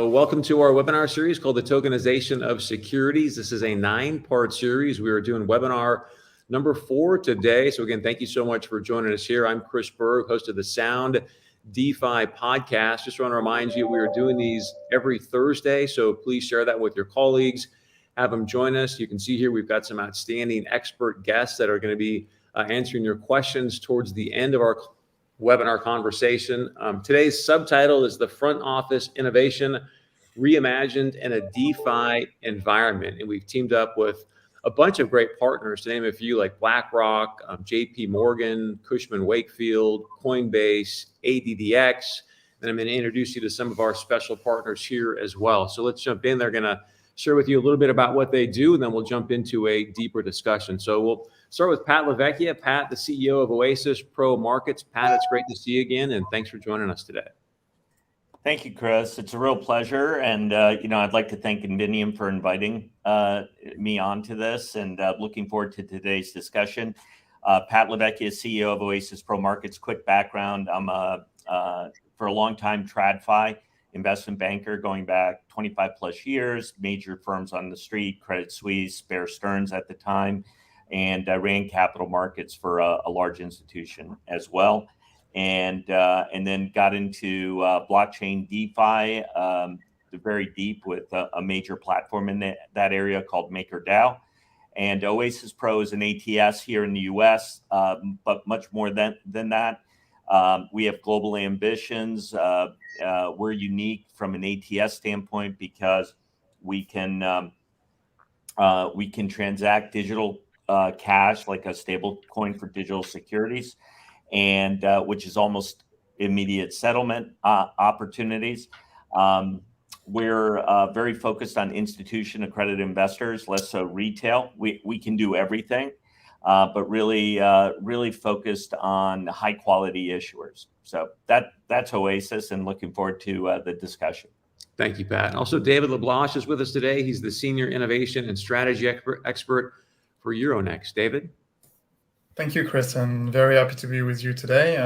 Welcome to our webinar series called the Tokenization of Securities. This is a 9-part series. We are doing webinar number 4 today. So again, thank you so much for joining us here. I'm Chris Berg, host of the Sound DeFi podcast. Just want to remind you, we are doing these every Thursday. So please share that with your colleagues. Have them join us. You can see here we've got some outstanding expert guests that are going to be answering your questions towards the end of our webinar conversation. Today's subtitle is The Front Office Innovation Reimagined in a DeFi Environment. And we've teamed up with a bunch of great partners, to name a few, like BlackRock, JP Morgan, Cushman Wakefield, Coinbase, ADDX. And I'm going to introduce you to some of our special partners here as well. So let's jump in. They're going to share with you a little bit about what they do, and then we'll jump into a deeper discussion. So we'll start with Pat LaVecchia. Pat, the CEO of Oasis Pro Markets. Pat, it's great to see you again, and thanks for joining us today. Thank you, Chris. It's a real pleasure. And, I'd like to thank Invenium for inviting me onto this, and looking forward to today's discussion. Pat LaVecchia, CEO of Oasis Pro Markets. Quick background. I'm for a long time TradFi investment banker going back 25 plus years, major firms on the street, Credit Suisse, Bear Stearns at the time. And I ran capital markets for a large institution as well. And then got into blockchain DeFi, very deep with a major platform in that area called MakerDAO. And Oasis Pro is an ATS here in the US, but much more than that. We have global ambitions. We're unique from an ATS standpoint because we can transact digital cash, like a stable coin for digital securities, and which is almost immediate settlement opportunities. We're very focused on institution accredited investors, less so retail. We can do everything, but really focused on high quality issuers. So that's Oasis, and looking forward to the discussion. Thank you, Pat. Also, David LeBlanche is with us today. He's the Senior Innovation and Strategy expert for Euronext. David? Thank you, Chris. I'm very happy to be with you today.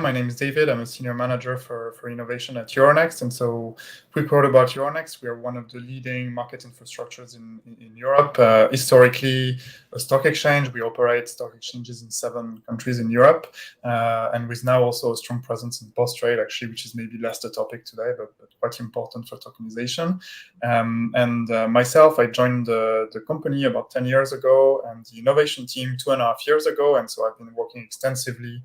My name is David. I'm a senior manager for innovation at Euronext. And so, quick word about Euronext. We are one of the leading market infrastructures in Europe. Historically, a stock exchange. We operate stock exchanges in 7 countries in Europe. And with now also a strong presence in post-trade, actually, which is maybe less the topic today, but quite important for tokenization. Myself, I joined the company about 10 years ago, and the innovation team 2.5 years ago. And so I've been working extensively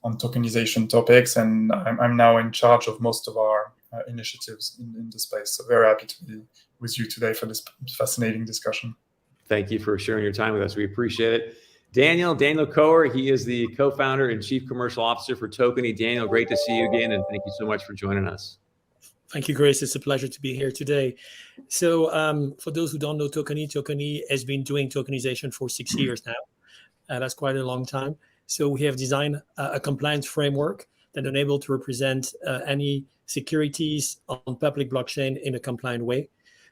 on tokenization topics, and I'm now in charge of most of our initiatives in the space. So very happy to be with you today for this fascinating discussion. Thank you for sharing your time with us. We appreciate it. Daniel Coer, he is the co-founder and chief commercial officer for Tokeny. Daniel, great to see you again, and thank you so much for joining us. Thank you, Grace. It's a pleasure to be here today. So for those who don't know Tokeny has been doing tokenization for 6 years now. That's quite a long time. So we have designed a compliance framework that enables to represent any securities on public blockchain in a compliant way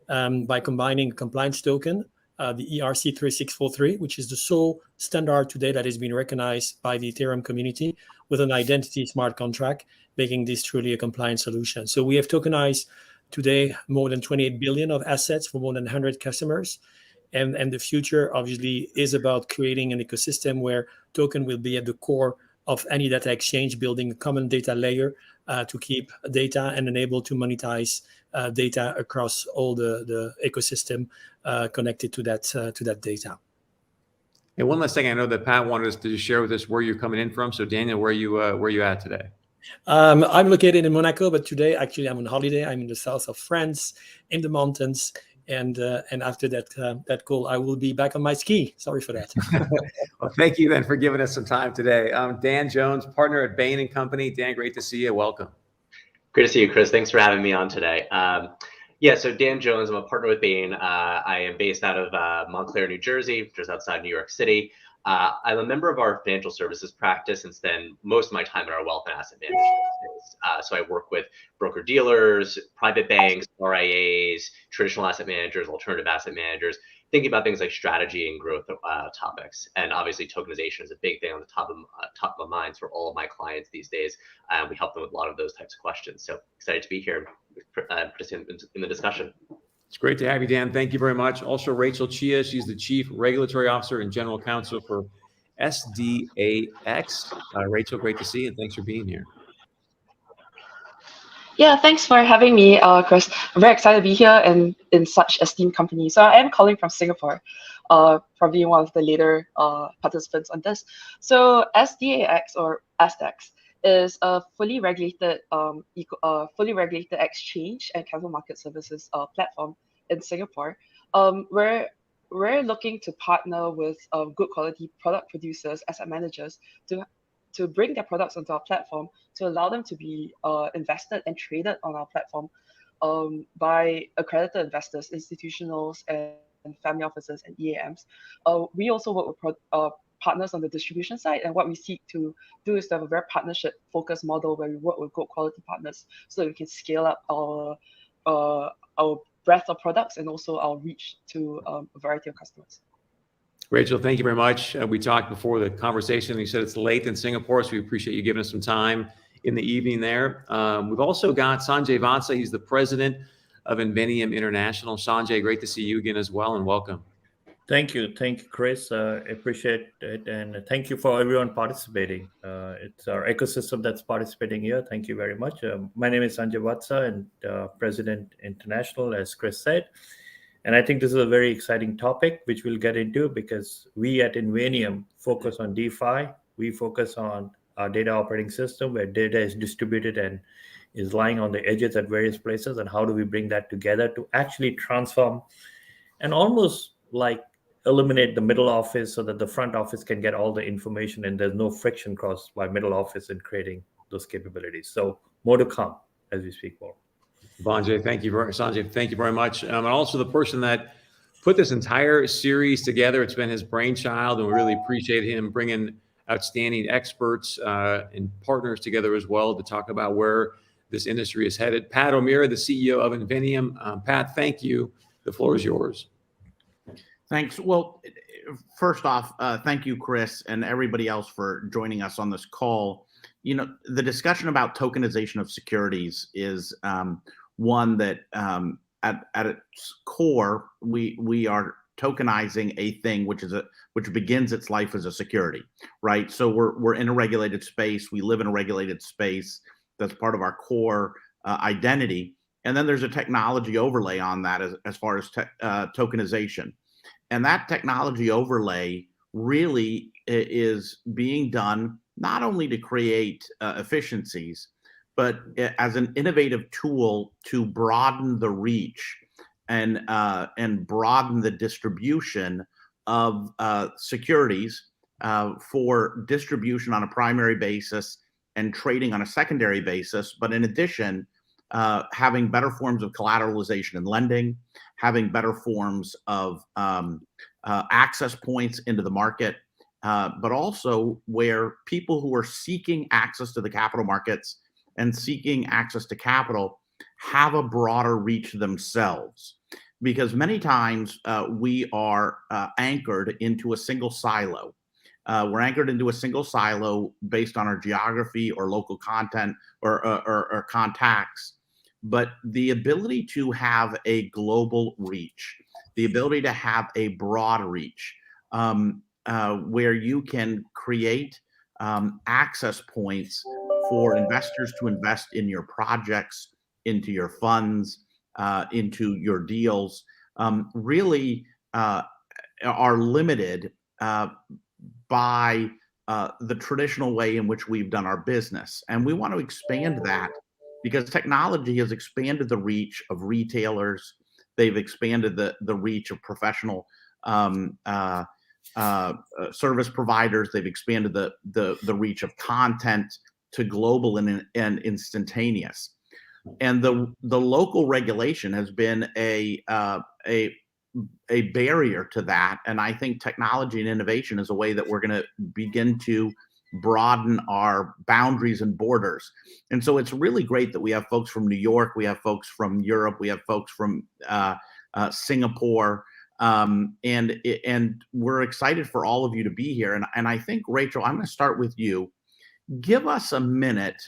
by combining a compliance token, the ERC-3643, which is the sole standard today that has been recognized by the Ethereum community, with an identity smart contract, making this truly a compliant solution. So we have tokenized today more than 28 billion of assets for more than 100 customers. And the future, obviously, is about creating an ecosystem where token will be at the core of any data exchange, building a common data layer to keep data and enable to monetize data across all the ecosystem connected to that data. And one last thing, I know that Pat wanted us to share with us where you're coming in from. So Daniel, where you at today? I'm located in Monaco, but today actually I'm on holiday. I'm in the south of France, in the mountains. And after that call, I will be back on my ski. Sorry for that. Well, thank you then for giving us some time today. Dan Jones, partner at Bain and Company. Dan, great to see you. Welcome. Great to see you, Chris. Thanks for having me on today. So Dan Jones, I'm a partner with Bain. I am based out of Montclair, New Jersey, just outside New York City. I'm a member of our financial services practice and spend most of my time in our wealth and asset management space. So I work with broker dealers, private banks, RIAs, traditional asset managers, alternative asset managers, thinking about things like strategy and growth topics. And obviously tokenization is a big thing on the top of minds for all of my clients these days. We help them with a lot of those types of questions. So excited to be here and participate in the discussion. It's great to have you, Dan. Thank you very much. Also, Rachel Chia, she's the Chief Regulatory Officer and General Counsel for SDAX. Rachel, great to see you, and thanks for being here. Yeah, thanks for having me, Chris. I'm very excited to be here and in such esteemed company. So I am calling from Singapore, probably one of the later participants on this. So SDAX or SDAX is a fully regulated exchange and capital market services platform in Singapore. We're looking to partner with good quality product producers, asset managers to bring their products onto our platform to allow them to be invested and traded on our platform by accredited investors, institutionals, and family offices and EAMs. We also work with partners on the distribution side, and what we seek to do is to have a very partnership-focused model where we work with good quality partners so that we can scale up our breadth of products and also our reach to a variety of customers. Rachel, thank you very much. We talked before the conversation. You said it's late in Singapore, so we appreciate you giving us some time in the evening there. We've also got Sanjay Vatsa. He's the president of Invenium International. Sanjay, great to see you again as well, and welcome. Thank you, Chris. Appreciate it, and thank you for everyone participating. It's our ecosystem that's participating here. Thank you very much. My name is Sanjay Vatsa, and President International, as Chris said. And I think this is a very exciting topic, which we'll get into, because we at Invenium focus on DeFi. We focus on our data operating system, where data is distributed and is lying on the edges at various places. And how do we bring that together to actually transform and almost like eliminate the middle office so that the front office can get all the information and there's no friction caused by middle office in creating those capabilities. So more to come as we speak more. Sanjay, thank you very much. And also the person that put this entire series together. It's been his brainchild, and we really appreciate him bringing outstanding experts and partners together as well to talk about where this industry is headed. Pat O'Meara, the CEO of Invenium. Pat, thank you. The floor is yours. Thanks. Well, first off, thank you, Chris, and everybody else for joining us on this call. You know, the discussion about tokenization of securities is one that at its core, we are tokenizing a thing which begins its life as a security, right? So we're in a regulated space. We live in a regulated space. That's part of our core identity. And then there's a technology overlay on that as far as tokenization. And that technology overlay really is being done not only to create efficiencies, but as an innovative tool to broaden the reach and broaden the distribution of securities for distribution on a primary basis and trading on a secondary basis. But in addition, having better forms of collateralization and lending, having better forms of access points into the market, but also where people who are seeking access to the capital markets and seeking access to capital have a broader reach themselves. Because many times we are anchored into a single silo. We're anchored into a single silo based on our geography or local content or contacts. But the ability to have a global reach, the ability to have a broad reach, where you can create access points for investors to invest in your projects, into your funds, into your deals, really are limited by the traditional way in which we've done our business. And we want to expand that because technology has expanded the reach of retailers. They've expanded the reach of professional service providers. They've expanded the reach of content to global and instantaneous. And the local regulation has been a barrier to that. And I think technology and innovation is a way that we're going to begin to broaden our boundaries and borders. And so it's really great that we have folks from New York, we have folks from Europe, we have folks from Singapore, And we're excited for all of you to be here. And I think, Rachel, I'm going to start with you. Give us a minute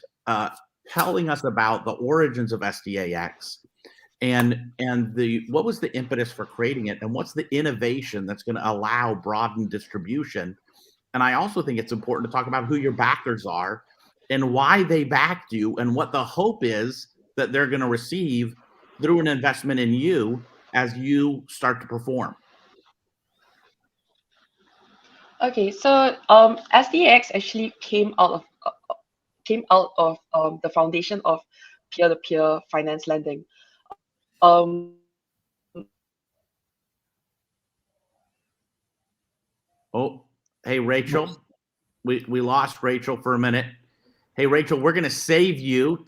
telling us about the origins of SDAX and what was the impetus for creating it, and what's the innovation that's going to allow broadened distribution. And I also think it's important to talk about who your backers are and why they backed you and what the hope is that they're going to receive through an investment in you as you start to perform. Okay, so SDAX actually came out of the foundation of peer-to-peer finance lending. Oh, hey, Rachel, we lost Rachel for a minute. Hey, Rachel, we're going to save you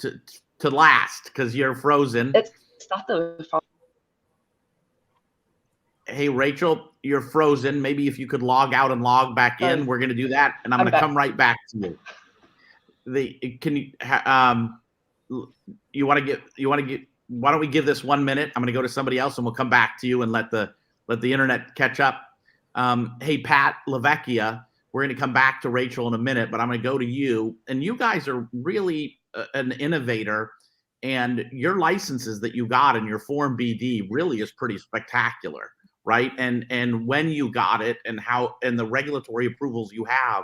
to last because you're frozen. It started with Hey, Rachel, you're frozen. Maybe if you could log out and log back in, we're going to do that, and I'm going to come right back to you. Why don't we give this 1 minute? I'm going to go to somebody else, and we'll come back to you and let the internet catch up. Hey, Pat Lavecchia, we're going to come back to Rachel in a minute, but I'm going to go to you. And you guys are really an innovator, and your licenses that you got in your Form BD really is pretty spectacular, right? And when you got it, and the regulatory approvals you have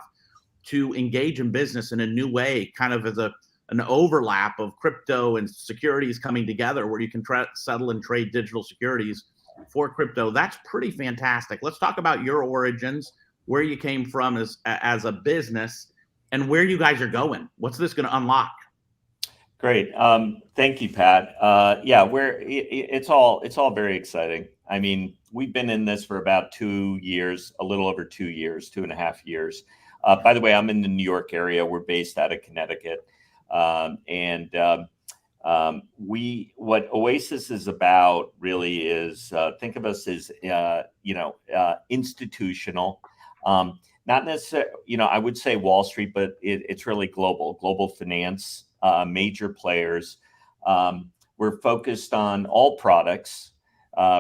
to engage in business in a new way, kind of as an overlap of crypto and securities coming together, where you can settle and trade digital securities for crypto. That's pretty fantastic. Let's talk about your origins, where you came from as a business, and where you guys are going. What's this going to unlock? Great. Thank you, Pat. Yeah, it's all very exciting. I mean, we've been in this for about 2 years, a little over 2 years, 2.5 years. By the way, I'm in the New York area. We're based out of Connecticut. What Oasis is about really is, think of us as, institutional, not necessarily, I would say Wall Street, but it's really global finance, major players. We're focused on all products,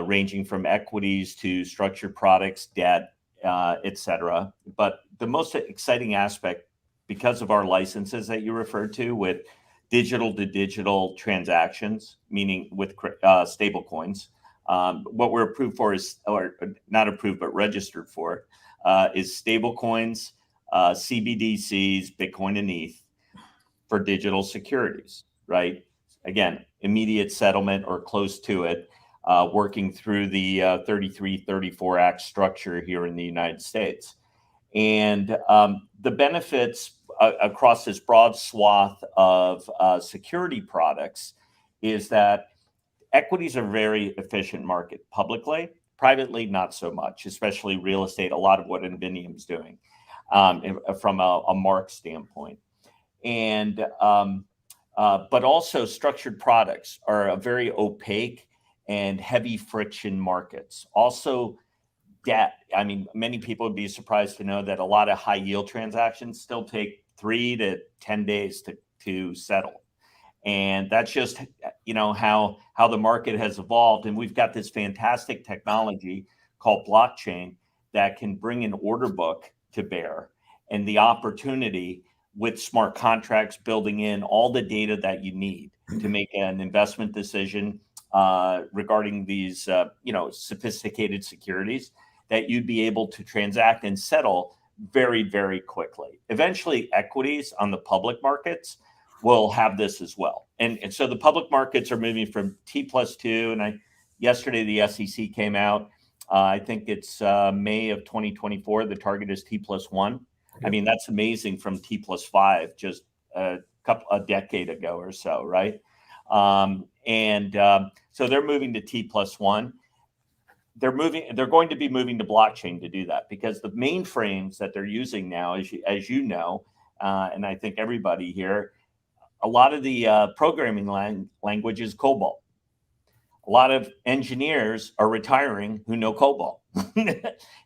ranging from equities to structured products, debt, et cetera. But the most exciting aspect, because of our licenses that you referred to with digital to digital transactions, meaning with stable coins, what we're approved for is, or not approved, but registered for, is stable coins, CBDCs, Bitcoin and ETH for digital securities, right? Again, immediate settlement or close to it, working through the 3334 Act structure here in the United States. And the benefits across this broad swath of security products is that equities are a very efficient market publicly. Privately, not so much, especially real estate, a lot of what Invenium is doing from a mark standpoint. And but also structured products are a very opaque and heavy friction markets. Also, debt. I mean, many people would be surprised to know that a lot of high yield transactions still take 3 to 10 days to settle. And that's just, how the market has evolved. And we've got this fantastic technology called blockchain that can bring an order book to bear, and the opportunity with smart contracts building in all the data that you need to make an investment decision regarding these, sophisticated securities, that you'd be able to transact and settle very, very quickly. Eventually, equities on the public markets will have this as well. And so the public markets are moving from T+2, and yesterday the SEC came out. I think it's May of 2024. The target is T+1. I mean, that's amazing from T+5 just a decade ago or so, right? So they're moving to T+1. They're going to be moving to blockchain to do that, because the mainframes that they're using now, as you know, and I think everybody here, a lot of the programming language is COBOL. A lot of engineers are retiring who know COBOL.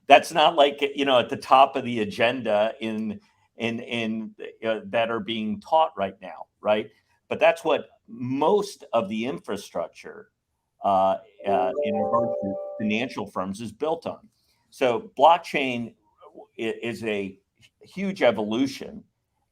That's not like, at the top of the agenda in that are being taught right now, right? But that's what most of the infrastructure in regard to financial firms is built on. So blockchain is a huge evolution.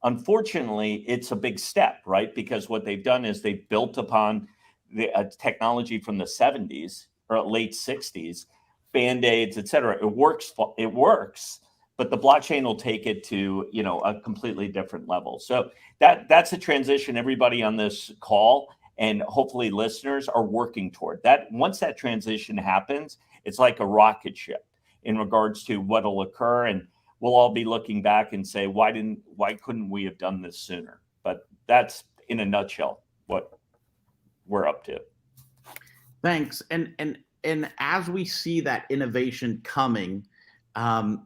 Unfortunately, it's a big step, right? Because what they've done is they've built upon the technology from the 70s or late 60s, Band-Aids, et cetera. It works, but the blockchain will take it to, you know, a completely different level. So that's a transition everybody on this call and hopefully listeners are working toward. That once that transition happens, it's like a rocket ship in regards to what'll occur, and we'll all be looking back and say, why couldn't we have done this sooner? But that's in a nutshell what we're up to. Thanks. And as we see that innovation coming,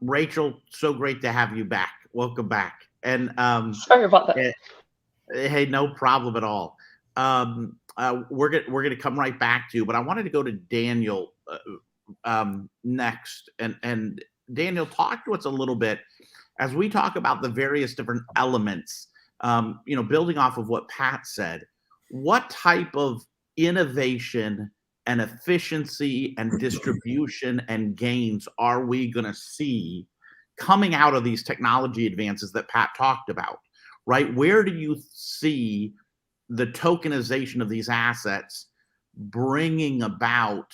Rachel, so great to have you back. Welcome back. And sorry about that. Hey, no problem at all. We're gonna come right back to you, but I wanted to go to Daniel next. And Daniel, talk to us a little bit as we talk about the various different elements. You know, building off of what Pat said, what type of innovation and efficiency and distribution and gains are we going to see coming out of these technology advances that Pat talked about, right? Where do you see the tokenization of these assets bringing about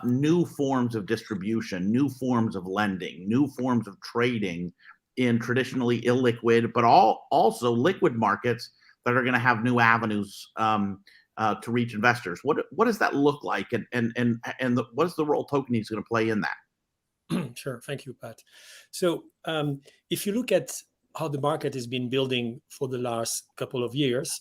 new forms of distribution, new forms of lending, new forms of trading in traditionally illiquid, but also liquid markets that are going to have new avenues to reach investors? What does that look like, and what is the role Tokeny is going to play in that? Sure, thank you, Pat. So if you look at how the market has been building for the last couple of years,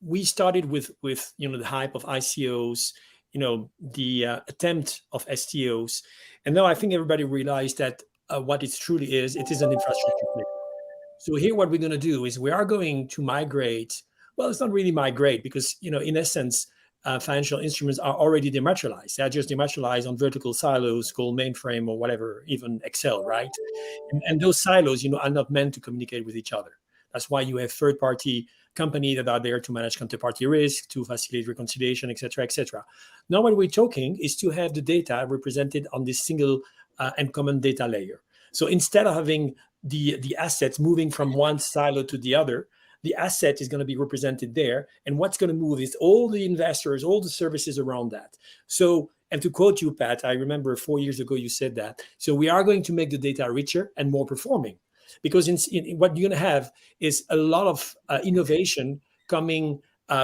we started with you know, the hype of ICOs, you know, the attempt of STOs, and now I think everybody realized that what it truly is, it is an infrastructure play. So here, what we're going to do is we are going to migrate. Well, it's not really migrate because, you know, in essence, financial instruments are already dematerialized. They're just dematerialized on vertical silos called mainframe or whatever, even Excel, right? And those silos, you know, are not meant to communicate with each other. That's why you have third-party companies that are there to manage counterparty risk, to facilitate reconciliation, et cetera, et cetera. Now, what we're talking is to have the data represented on this single and common data layer. So instead of having the assets moving from one silo to the other, the asset is going to be represented there. And what's going to move is all the investors, all the services around that. So, and to quote you, Pat, I remember 4 years ago you said that. So we are going to make the data richer and more performing, because in what you're going to have is a lot of innovation coming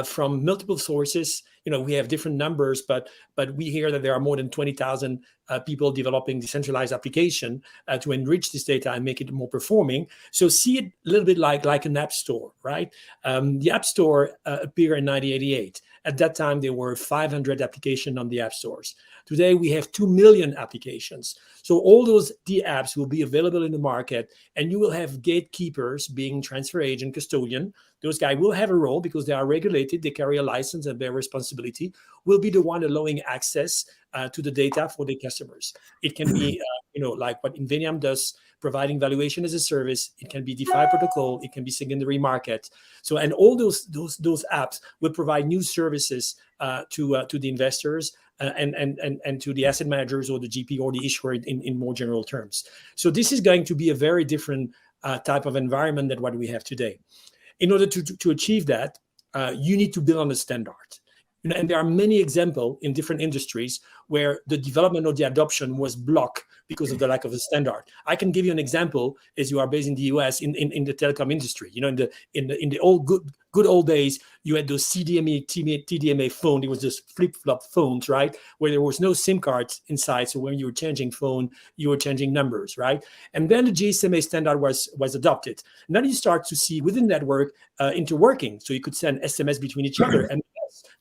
from multiple sources. You know, we have different numbers, but we hear that there are more than 20,000 people developing decentralized application to enrich this data and make it more performing. So see it a little bit like an app store, right? The app store appeared in 1988. At that time, there were 500 applications on the app stores. Today, we have 2 million applications. So all those apps will be available in the market, and you will have gatekeepers being transfer agent, custodian. Those guys will have a role because they are regulated. They carry a license, and their responsibility will be the one allowing access to the data for the customers. It can be, you know, like what Inveniam does, providing valuation as a service. It can be DeFi protocol. It can be secondary market. So, and all those apps will provide new services to the investors and to the asset managers or the GP or the issuer in more general terms. So this is going to be a very different type of environment than what we have today. In order to achieve that, you need to build on a standard. You know, and there are many examples in different industries where the development or the adoption was blocked because of the lack of a standard. I can give you an example, as you are based in the US, in the telecom industry. You know, in the old good old days, you had those CDMA, TDMA phone. It was just flip-flop phones, right? Where there was no SIM cards inside. So when you were changing phone, you were changing numbers, right? And then the GSMA standard was adopted. Now you start to see within network interworking. So you could send SMS between each other and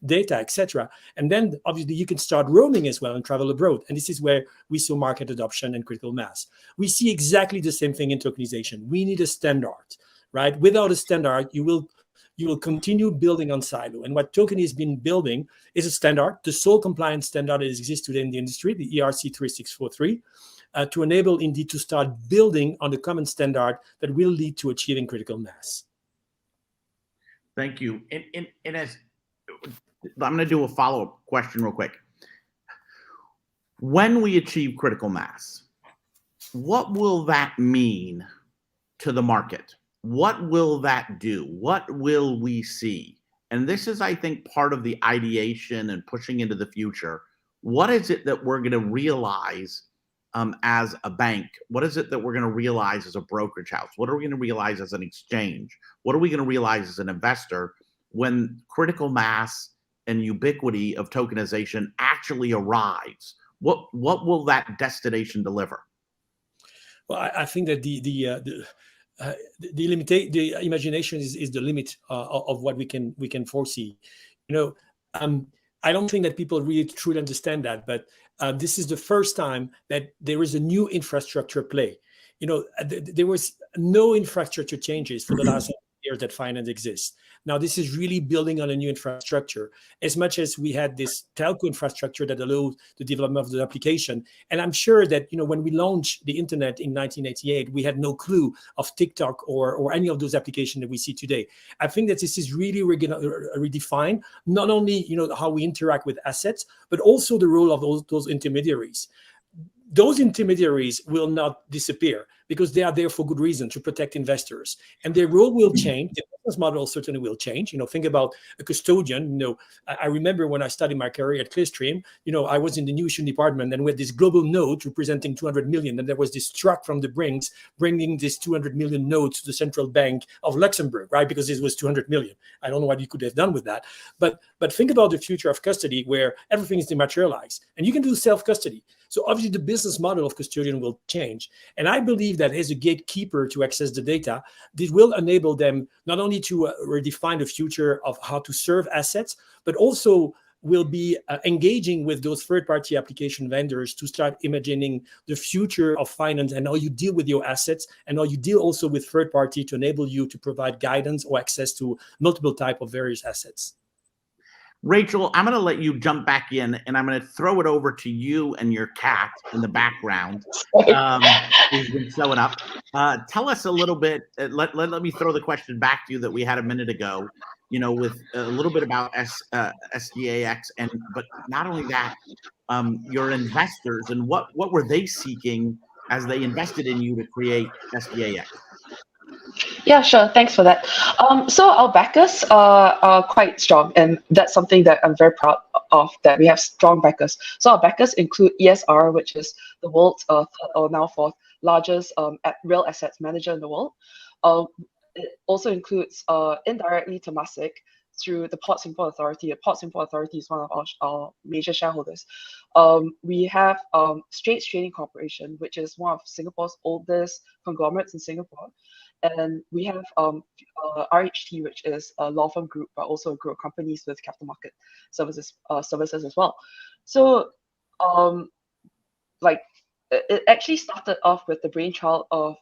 data, etc. And then obviously you can start roaming as well and travel abroad. And this is where we saw market adoption and critical mass. We see exactly the same thing in tokenization. We need a standard, right? Without a standard, you will continue building on silo. And what Tokeny has been building is a standard, the sole compliance standard that exists today in the industry, the ERC 3643, to enable indeed to start building on the common standard that will lead to achieving critical mass. Thank you. And as I'm going to do a follow-up question real quick. When we achieve critical mass, what will that mean to the market? What will that do? What will we see? And this is, I think, part of the ideation and pushing into the future. What is it that we're going to realize as a bank? What is it that we're going to realize as a brokerage house? What are we going to realize as an exchange? What are we going to realize as an investor when critical mass and ubiquity of tokenization actually arrives? What will that destination deliver? Well, I think that the imagination is the limit of what we can foresee. I don't think that people really truly understand that, but this is the first time that there is a new infrastructure play. There was no infrastructure changes for the last years that finance exists. Now, this is really building on a new infrastructure, as much as we had this telco infrastructure that allowed the development of the application. And I'm sure that, when we launched the internet in 1988, we had no clue of TikTok or any of those applications that we see today. I think that this is really going to redefine not only, how we interact with assets, but also the role of those intermediaries. Those intermediaries will not disappear because they are there for good reason, to protect investors, and their role will change. The business model certainly will change. Think about a custodian. I remember when I started my career at Clearstream, I was in the new issue department, and we had this global node representing 200 million, and there was this truck from the Brinks bringing this 200 million node to the central bank of Luxembourg, right? Because it was 200 million. I don't know what you could have done with that, but think about the future of custody, where everything is dematerialized, and you can do self-custody. So obviously the business model of custodian will change. And I believe that as a gatekeeper to access the data, this will enable them not only to redefine the future of how to serve assets, but also will be engaging with those third-party application vendors to start imagining the future of finance and how you deal with your assets, and how you deal also with third-party to enable you to provide guidance or access to multiple type of various assets. Rachel, I'm going to let you jump back in, and I'm going to throw it over to you and your cat in the background, who's been showing up. Tell us a little bit. Let me throw the question back to you that we had a minute ago. With a little bit about SDAX, but not only that, your investors and what were they seeking as they invested in you to create SDAX? Yeah, sure. Thanks for that. So our backers are quite strong, and that's something that I'm very proud of, that we have strong backers. So our backers include ESR, which is the world's third or now fourth largest real assets manager in the world. It also includes indirectly Temasek through the Port Singapore Authority. The Port Singapore Authority is one of our major shareholders. We have Straits Trading Corporation, which is one of Singapore's oldest conglomerates in Singapore. And we have RHT, which is a law firm group, but also a group of companies with capital market services as well. So, it actually started off with the brainchild of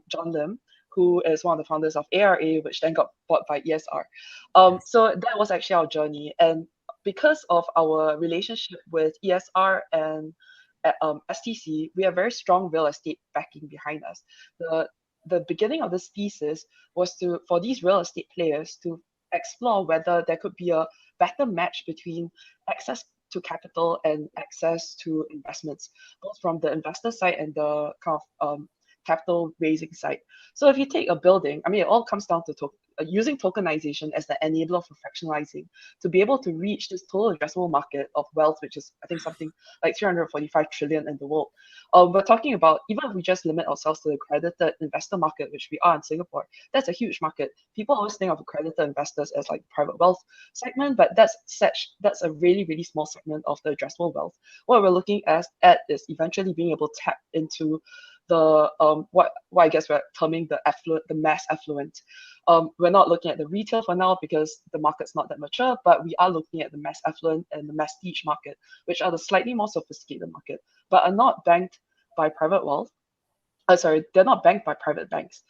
John Lim, who is one of the founders of ARA, which then got bought by ESR. So that was actually our journey. And because of our relationship with ESR and STC, we have very strong real estate backing behind us. The beginning of this thesis was for these real estate players to explore whether there could be a better match between access to capital and access to investments, both from the investor side and the kind of capital raising side. So if you take a building, it all comes down to using tokenization as the enabler for fractionalizing to be able to reach this total addressable market of wealth, which is, I think, something like 345 trillion in the world. We're talking about, even if we just limit ourselves to the accredited investor market, which we are in Singapore, that's a huge market. People always think of accredited investors as like private wealth segment, but that's a really, really small segment of the addressable wealth. What we're looking at is eventually being able to tap into the what I guess we're terming the mass affluent. We're not looking at the retail for now because the market's not that mature, but we are looking at the mass affluent and the prestige market, which are the slightly more sophisticated market, but are not banked by private wealth. They're not banked by private banks.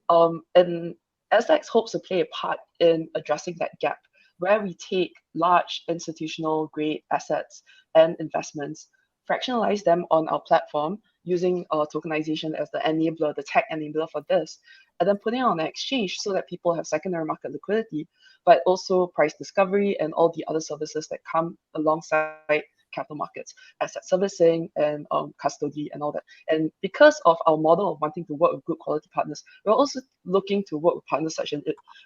And SDAX hopes to play a part in addressing that gap, where we take large institutional grade assets and investments, fractionalize them on our platform using tokenization as the enabler, the tech enabler for this, and then putting it on an exchange so that people have secondary market liquidity, but also price discovery and all the other services that come alongside capital markets, asset servicing and custody and all that. And because of our model of wanting to work with good quality partners, we're also looking to work with partners such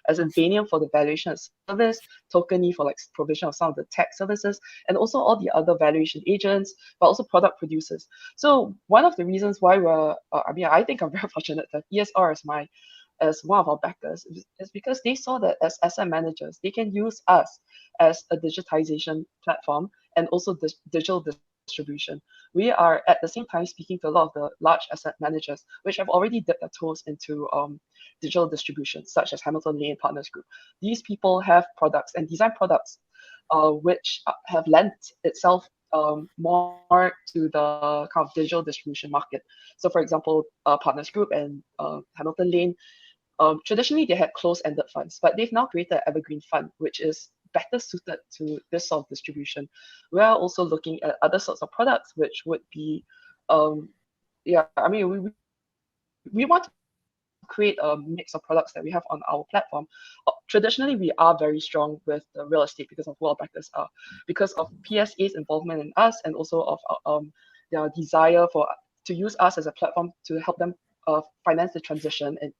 as Invenium for the valuation service, Tokeny for like provision of some of the tech services, and also all the other valuation agents, but also product producers. So one of the reasons why we're, I think I'm very fortunate that ESR as one of our backers is because they saw that as asset managers, they can use us as a digitization platform and also digital distribution. We are at the same time speaking to a lot of the large asset managers, which have already dipped their toes into digital distribution, such as Hamilton Lane Partners Group. These people have products and design products which have lent itself more to the kind of digital distribution market. So for example, Partners Group and Hamilton Lane, traditionally they had closed-ended funds, but they've now created an evergreen fund, which is better suited to this sort of distribution. We are also looking at other sorts of products, which would be, we want to create a mix of products that we have on our platform. Traditionally, we are very strong with the real estate because of who our backers are, because of PSA's involvement in us, and also of their desire to use us as a platform to help them finance the transition. And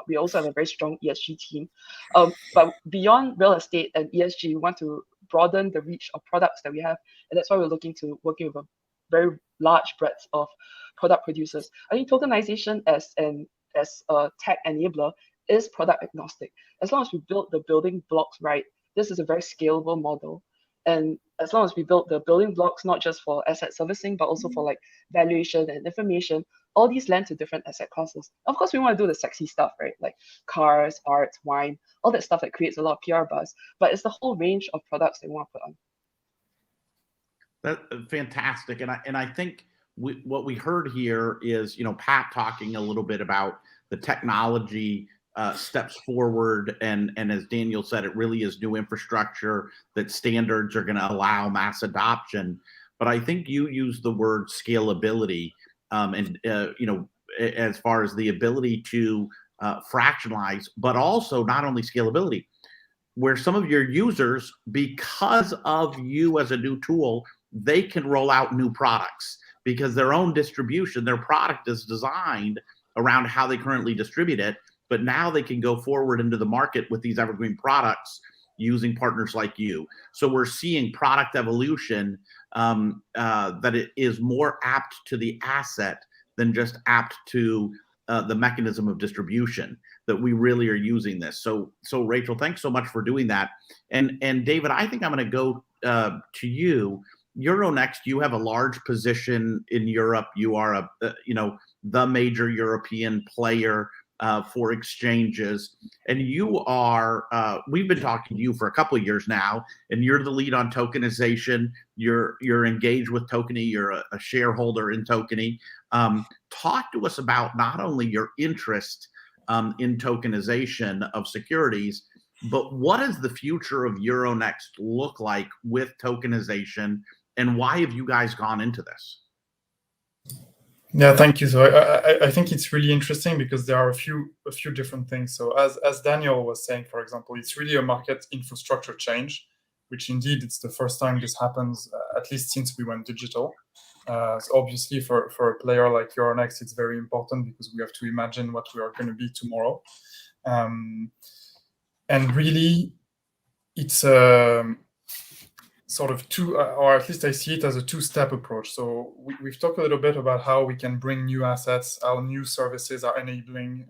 we also have a very strong ESG team. But beyond real estate and ESG, we want to broaden the reach of products that we have. And that's why we're looking to working with a very large breadth of product producers. I think tokenization as a tech enabler is product agnostic. As long as we build the building blocks right, this is a very scalable model. And as long as we build the building blocks, not just for asset servicing, but also for like valuation and information, all these lend to different asset classes. Of course, we want to do the sexy stuff, right? Like cars, art, wine, all that stuff that creates a lot of PR buzz. But it's the whole range of products that we want to put on. That's fantastic. And I think what we heard here is, Pat talking a little bit about the technology steps forward. And as Daniel said, it really is new infrastructure that standards are going to allow mass adoption. But I think you used the word scalability as far as the ability to fractionalize, but also not only scalability, where some of your users, because of you as a new tool, they can roll out new products because their own distribution, their product is designed around how they currently distribute it. But now they can go forward into the market with these evergreen products using partners like you. So we're seeing product evolution that it is more apt to the asset than just apt to the mechanism of distribution, that we really are using this. So Rachel, thanks so much for doing that. And David, I think I'm going to go to you. Euronext, you have a large position in Europe. You are the major European player for exchanges, and you are we've been talking to you for a couple of years now, and you're the lead on tokenization. You're engaged with Tokeny. You're a shareholder in Tokeny. Talk to us about not only your interest in tokenization of securities, but what does the future of Euronext look like with tokenization, and why have you guys gone into this? Yeah, thank you. So I think it's really interesting because there are a few different things. So as Daniel was saying, for example, it's really a market infrastructure change, which indeed it's the first time this happens, at least since we went digital. So obviously for a player like Euronext, it's very important because we have to imagine what we are going to be tomorrow. And really, it's sort of or at least I see it as a two-step approach. So we've talked a little bit about how we can bring new assets, how new services are enabling,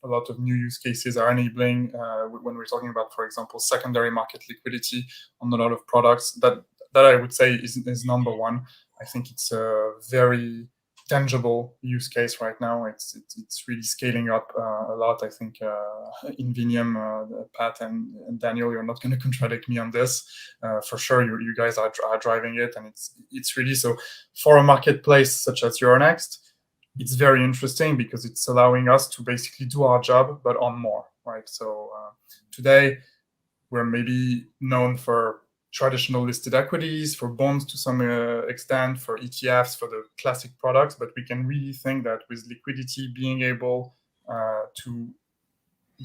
a lot of new use cases are enabling when we're talking about, for example, secondary market liquidity on a lot of products. That I would say is number one. I think it's a very tangible use case right now. It's really scaling up a lot. I think Inveniam, Pat and Daniel, you're not going to contradict me on this. For sure, you guys are driving it, and it's really so. For a marketplace such as Euronext, it's very interesting because it's allowing us to basically do our job, but on more, right? So today, we're maybe known for traditional listed equities, for bonds to some extent, for ETFs, for the classic products. But we can really think that with liquidity being able to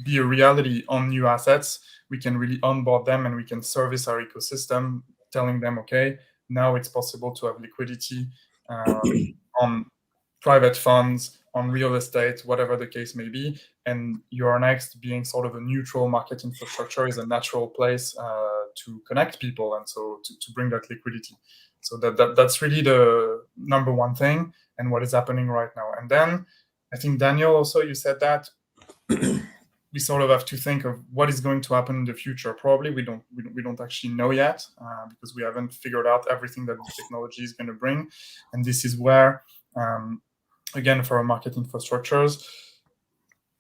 be a reality on new assets, we can really onboard them and we can service our ecosystem, telling them, okay, now it's possible to have liquidity on private funds, on real estate, whatever the case may be. And Euronext, being sort of a neutral market infrastructure, is a natural place to connect people and so to bring that liquidity. So that's really the number one thing and what is happening right now. And then I think, Daniel, also you said that we sort of have to think of what is going to happen in the future. Probably we don't actually know yet because we haven't figured out everything that the technology is going to bring. And this is where, again, for our market infrastructures,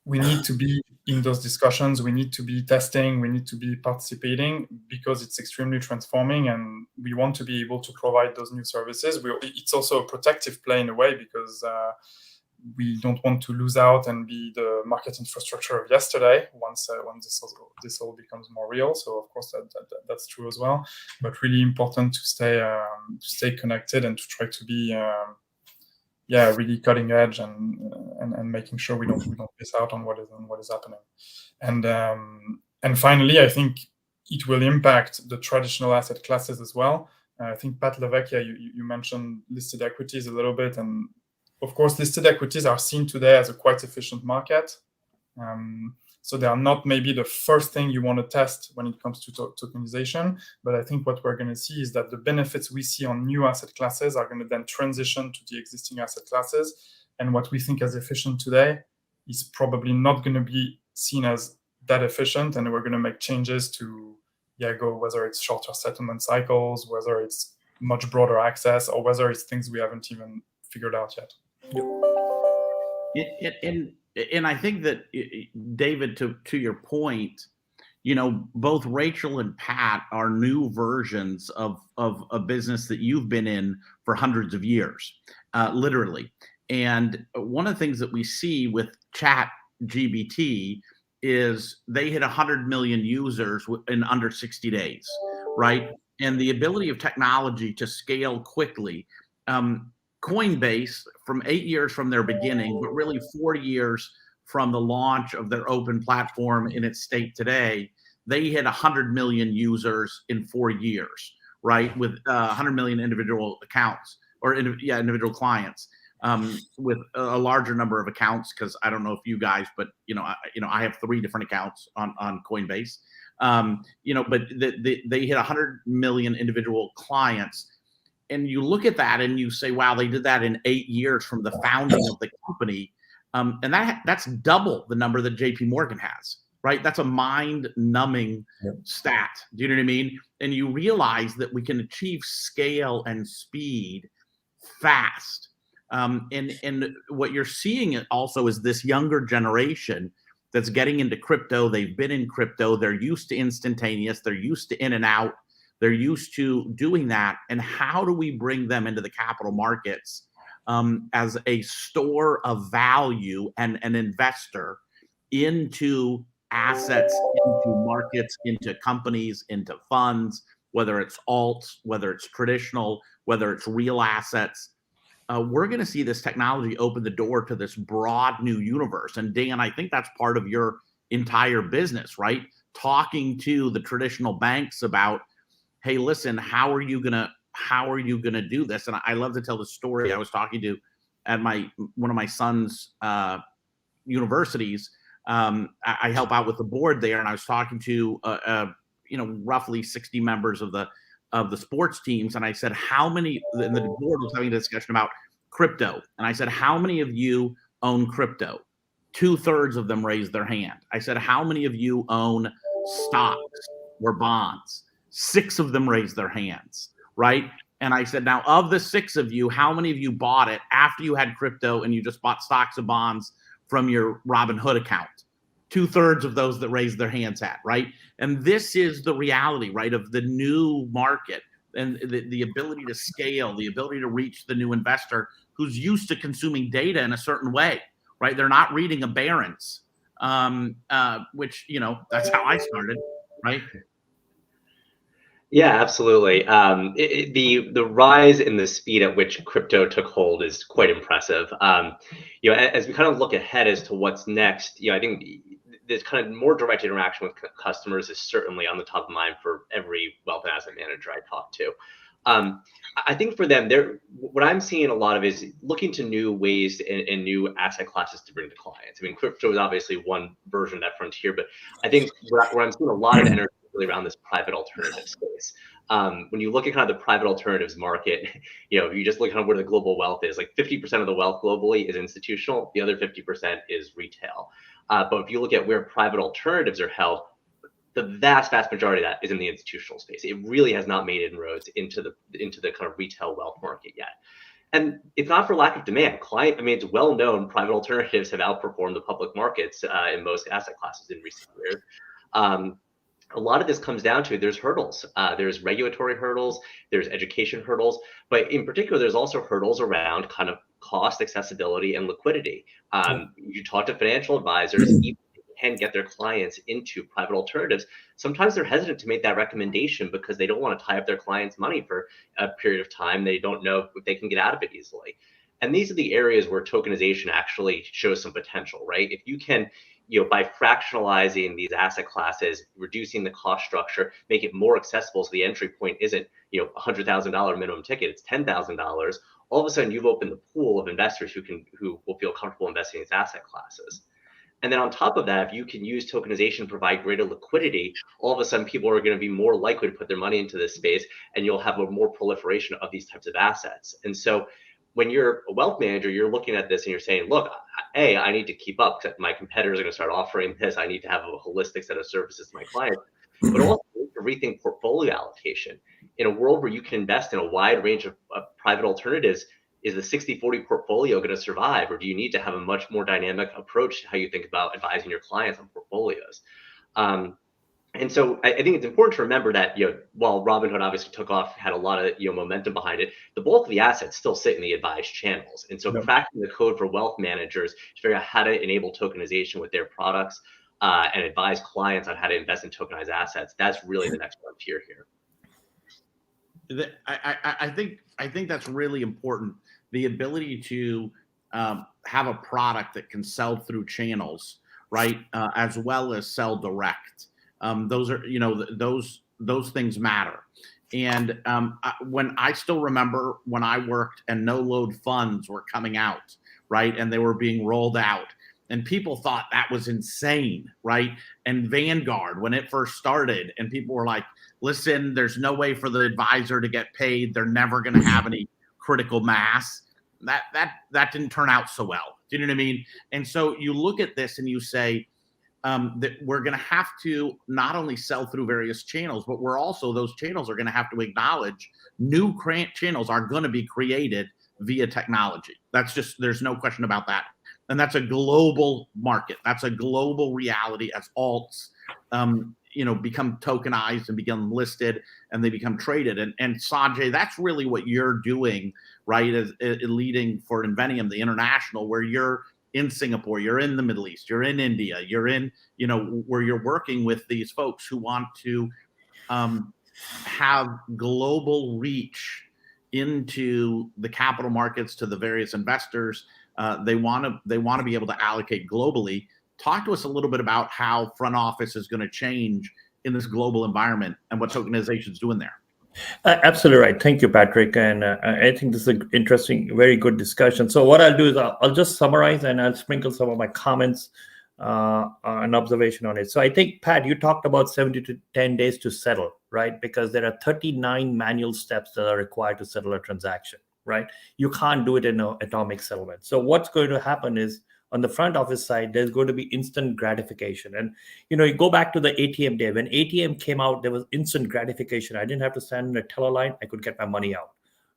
we need to be in those discussions. We need to be testing. We need to be participating because it's extremely transforming, and we want to be able to provide those new services. It's also a protective play in a way because we don't want to lose out and be the market infrastructure of yesterday once this all becomes more real. So of course that's true as well. But really important to stay connected and to try to be really cutting edge and making sure we don't miss out on what is happening. And finally, I think it will impact the traditional asset classes as well. I think Pat Levecchia, you mentioned listed equities a little bit, and of course, listed equities are seen today as a quite efficient market. So they are not maybe the first thing you want to test when it comes to tokenization. But I think what we're going to see is that the benefits we see on new asset classes are going to then transition to the existing asset classes. And what we think as efficient today is probably not going to be seen as that efficient. And we're going to make changes to go, whether it's shorter settlement cycles, whether it's much broader access, or whether it's things we haven't even figured out yet. And I think that, David, to your point, both Rachel and Pat are new versions of a business that you've been in for hundreds of years, literally. And one of the things that we see with ChatGPT is they hit 100 million users in under 60 days, right? And the ability of technology to scale quickly. Coinbase, from 8 years from their beginning, but really 4 years from the launch of their open platform in its state today, they hit 100 million users in 4 years, right? With 100 million individual accounts or individual clients, with a larger number of accounts. Because I don't know if you guys, but I have 3 different accounts on Coinbase. But they hit 100 million individual clients. And you look at that and you say, wow, they did that in 8 years from the founding of the company. And that's double the number that JP Morgan has, right? That's a mind-numbing stat. Do you know what I mean? And you realize that we can achieve scale and speed fast. And what you're seeing also is this younger generation that's getting into crypto. They've been in crypto. They're used to instantaneous. They're used to in and out. They're used to doing that. And how do we bring them into the capital markets as a store of value and an investor into assets, into markets, into companies, into funds, whether it's alts, whether it's traditional, whether it's real assets? We're going to see this technology open the door to this broad new universe. And Dan, I think that's part of your entire business, right? Talking to the traditional banks about, hey, listen, how are you gonna do this? And I love to tell the story. I was talking to at one of my son's universities. I help out with the board there, and I was talking to roughly 60 members of the sports teams, and I said, how many? And the board was having a discussion about crypto, and I said, how many of you own crypto? 2/3 of them raised their hand. I said, how many of you own stocks or bonds? 6 of them raised their hands, right? And I said, now of the 6 of you, how many of you bought it after you had crypto and you just bought stocks and bonds from your Robinhood account? 2/3 of those that raised their hands had, right? And this is the reality, right, of the new market and the ability to scale, the ability to reach the new investor who's used to consuming data in a certain way, right? They're not reading a Barron's, which, that's how I started, right? Yeah, absolutely. The rise in the speed at which crypto took hold is quite impressive. As we kind of look ahead as to what's next, I think this kind of more direct interaction with customers is certainly on the top of mind for every wealth and asset manager I talk to. I think for them, what I'm seeing a lot of is looking to new ways and new asset classes to bring to clients. I mean, crypto is obviously one version of that frontier, but I think where I'm seeing a lot of energy really around this private alternative space. When you look at kind of the private alternatives market, if you just look kind of where the global wealth is, like 50% of the wealth globally is institutional, the other 50% is retail. But if you look at where private alternatives are held, the vast majority of that is in the institutional space. It really has not made inroads into the kind of retail wealth market yet. And it's not for lack of demand. It's well known private alternatives have outperformed the public markets in most asset classes in recent years. A lot of this comes down to there's hurdles. There's regulatory hurdles, there's education hurdles, but in particular, there's also hurdles around kind of cost, accessibility, and liquidity. You talk to financial advisors, even if they can get their clients into private alternatives, sometimes they're hesitant to make that recommendation because they don't want to tie up their clients' money for a period of time. They don't know if they can get out of it easily. And these are the areas where tokenization actually shows some potential, right? If you can, by fractionalizing these asset classes, reducing the cost structure, make it more accessible so the entry point isn't, $100,000 minimum ticket, it's $10,000. All of a sudden, you've opened the pool of investors who will feel comfortable investing in these asset classes. And then on top of that, if you can use tokenization to provide greater liquidity, all of a sudden people are going to be more likely to put their money into this space, and you'll have a more proliferation of these types of assets. And so when you're a wealth manager, you're looking at this and you're saying, look, I need to keep up because my competitors are going to start offering this. I need to have a holistic set of services to my clients, but also to rethink portfolio allocation. In a world where you can invest in a wide range of private alternatives, is the 60-40 portfolio going to survive, or do you need to have a much more dynamic approach to how you think about advising your clients on portfolios? And so I think it's important to remember that, while Robinhood obviously took off, had a lot of momentum behind it, the bulk of the assets still sit in the advised channels. And so cracking the code for wealth managers to figure out how to enable tokenization with their products and advise clients on how to invest in tokenized assets, that's really the next frontier here. I think that's really important. The ability to have a product that can sell through channels, right, as well as sell direct. Those are, those things matter. And when I still remember when I worked and no load funds were coming out, right, and they were being rolled out, and people thought that was insane, right? And Vanguard, when it first started, and people were like, listen, there's no way for the advisor to get paid. They're never going to have any critical mass. That didn't turn out so well. Do you know what I mean? And so you look at this and you say that we're going to have to not only sell through various channels, but those channels are going to have to acknowledge new channels are going to be created via technology. There's no question about that. And that's a global market. That's a global reality as alts, become tokenized and become listed and they become traded. And Sanjay, that's really what you're doing, right? As leading for Invenium, the international, where you're in Singapore, you're in the Middle East, you're in India, you're in, where you're working with these folks who want to have global reach into the capital markets to the various investors. They want to be able to allocate globally. Talk to us a little bit about how front office is going to change in this global environment and what tokenization is doing there. Absolutely right. Thank you, Patrick. And I think this is an interesting, very good discussion. So what I'll do is I'll just summarize and I'll sprinkle some of my comments and observation on it. So I think, Pat, you talked about 70 to 10 days to settle, right? Because there are 39 manual steps that are required to settle a transaction, right? You can't do it in an atomic settlement. So what's going to happen is, on the front office side, there's going to be instant gratification. And, you go back to the ATM day. When ATM came out, there was instant gratification. I didn't have to stand in a teller line. I could get my money out,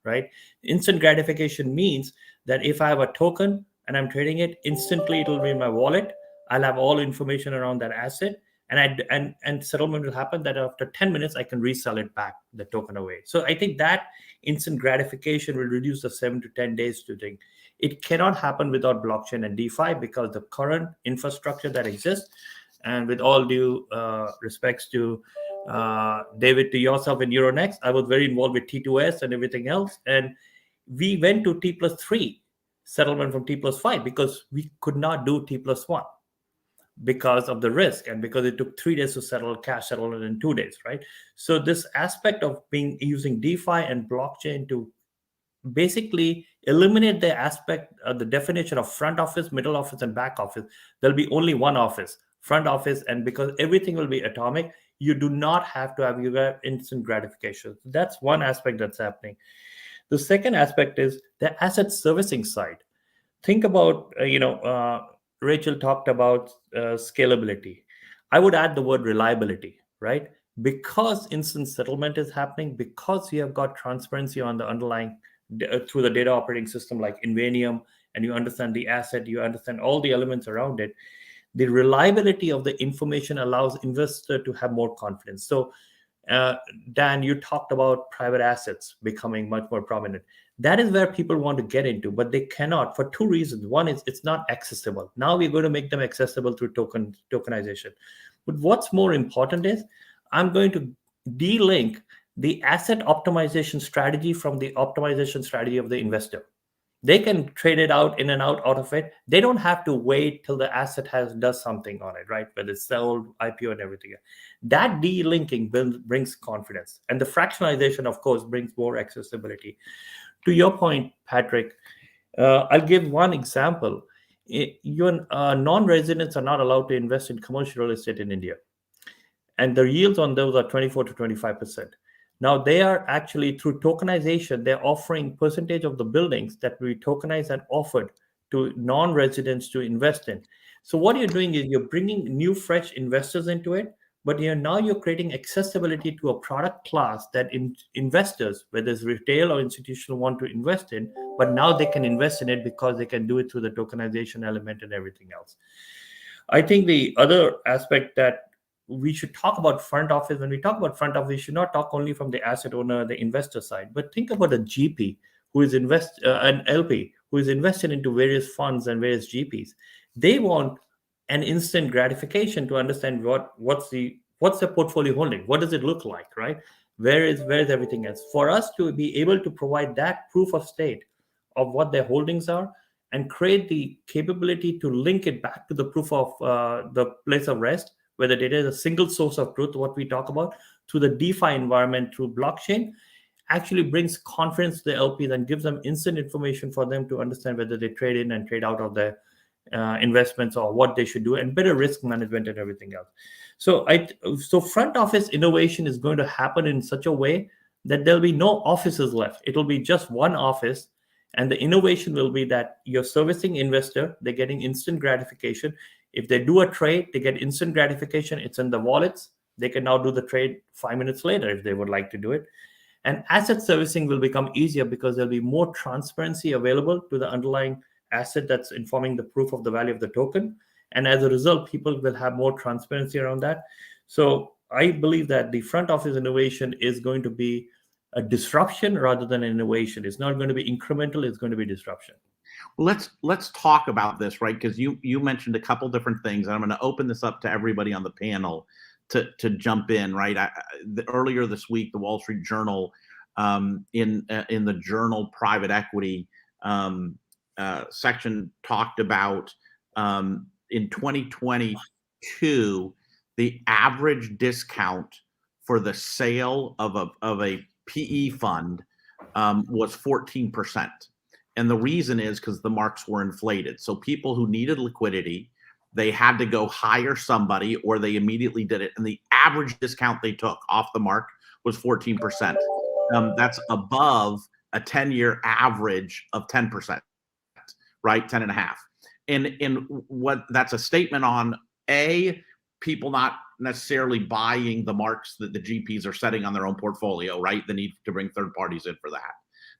right? Instant gratification means that if I have a token and I'm trading it, instantly it'll be in my wallet. I'll have all information around that asset. And settlement will happen that after 10 minutes, I can resell it back, the token away. So I think that instant gratification will reduce the 7 to 10 days to think. It cannot happen without blockchain and DeFi because the current infrastructure that exists, and with all due respects to David, to yourself in Euronext, I was very involved with T2S and everything else. And we went to T+3 settlement from T+5 because we could not do T+1 because of the risk and because it took 3 days to settle, cash settlement in 2 days, right? So this aspect of using DeFi and blockchain to basically eliminate the aspect of the definition of front office, middle office, and back office. There'll be only one office, front office, and because everything will be atomic, you do not have to have your instant gratification. That's one aspect that's happening. The second aspect is the asset servicing side. Think about, Rachel talked about scalability. I would add the word reliability, right? Because instant settlement is happening, because you have got transparency on the underlying through the data operating system like Invenium, and you understand the asset, you understand all the elements around it, the reliability of the information allows investor to have more confidence. So Dan, you talked about private assets becoming much more prominent. That is where people want to get into, but they cannot for two reasons. One is it's not accessible. Now we're going to make them accessible through tokenization. But what's more important is I'm going to de-link the asset optimization strategy from the optimization strategy of the investor. They can trade it out in and out of it. They don't have to wait till the asset does something on it, right? Whether it's sold, IPO, and everything. That de-linking brings confidence. And the fractionalization, of course, brings more accessibility. To your point, Patrick, I'll give one example. Your non-residents are not allowed to invest in commercial real estate in India. And the yields on those are 24 to 25%. Now they are actually, through tokenization, they're offering percentage of the buildings that we tokenize and offered to non-residents to invest in. So what you're doing is you're bringing new, fresh investors into it, but you're creating accessibility to a product class that investors, whether it's retail or institutional, want to invest in, but now they can invest in it because they can do it through the tokenization element and everything else. I think the other aspect that we should talk about front office. When we talk about front office, we should not talk only from the asset owner, the investor side, but think about a GP who is an LP who is invested into various funds and various GPs. They want an instant gratification to understand what's the portfolio holding, what does it look like, right? Where is everything else? For us to be able to provide that proof of state of what their holdings are and create the capability to link it back to the proof of the place of rest, where the data is a single source of truth, what we talk about, through the DeFi environment, through blockchain, actually brings confidence to the LPs and gives them instant information for them to understand whether they trade in and trade out of their investments or what they should do, and better risk management and everything else. So front office innovation is going to happen in such a way that there'll be no offices left. It'll be just one office. And the innovation will be that you're servicing investor, they're getting instant gratification. If they do a trade, they get instant gratification. It's in the wallets. They can now do the trade 5 minutes later if they would like to do it. And asset servicing will become easier because there'll be more transparency available to the underlying asset that's informing the proof of the value of the token. And as a result, people will have more transparency around that. So I believe that the front office innovation is going to be a disruption rather than an innovation. It's not going to be incremental, it's going to be disruption. Let's talk about this, right? Because you mentioned a couple different things, and I'm going to open this up to everybody on the panel to jump in, right? Earlier this week, the Wall Street Journal, in the journal Private Equity section, talked about in 2022, the average discount for the sale of a PE fund was 14%. And the reason is because the marks were inflated. So people who needed liquidity, they had to go hire somebody or they immediately did it. And the average discount they took off the mark was 14%. That's above a 10-year average of 10%, right? 10.5. And what that's a statement on, people not necessarily buying the marks that the GPs are setting on their own portfolio, right? The need to bring third parties in for that.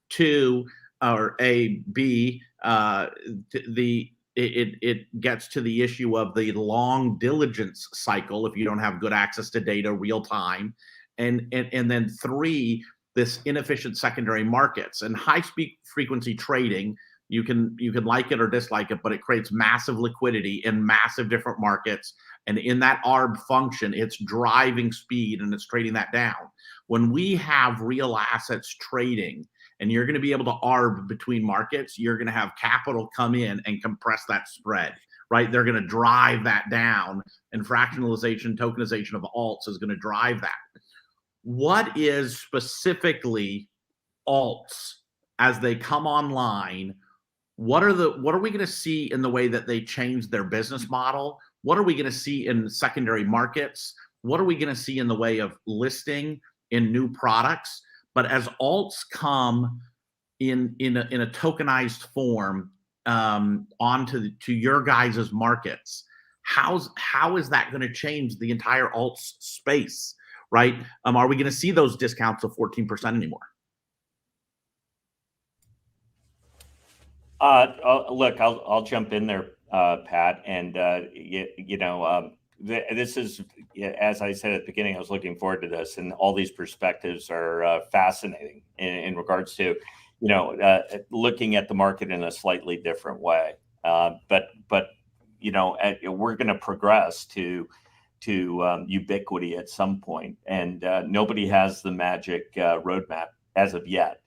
Two, it gets to the issue of the long diligence cycle if you don't have good access to data real time, and then three, this inefficient secondary markets and high frequency trading. You can like it or dislike it, but it creates massive liquidity in massive different markets, And in that ARB function, it's driving speed and it's trading that down. When we have real assets trading and you're going to be able to ARB between markets, you're going to have capital come in and compress that spread, right? They're going to drive that down, and fractionalization, tokenization of alts is going to drive that. What is specifically alts as they come online? What are we going to see in the way that they change their business model? What are we going to see in secondary markets? What are we going to see in the way of listing in new products? But as alts come in a tokenized form to your guys' markets, how is that going to change the entire alts space, right? Are we going to see those discounts of 14% anymore? Look, I'll jump in there, Pat, and this is, as I said at the beginning, I was looking forward to this, and all these perspectives are fascinating in regards to, looking at the market in a slightly different way. But we're going to progress to ubiquity at some point, and nobody has the magic roadmap as of yet.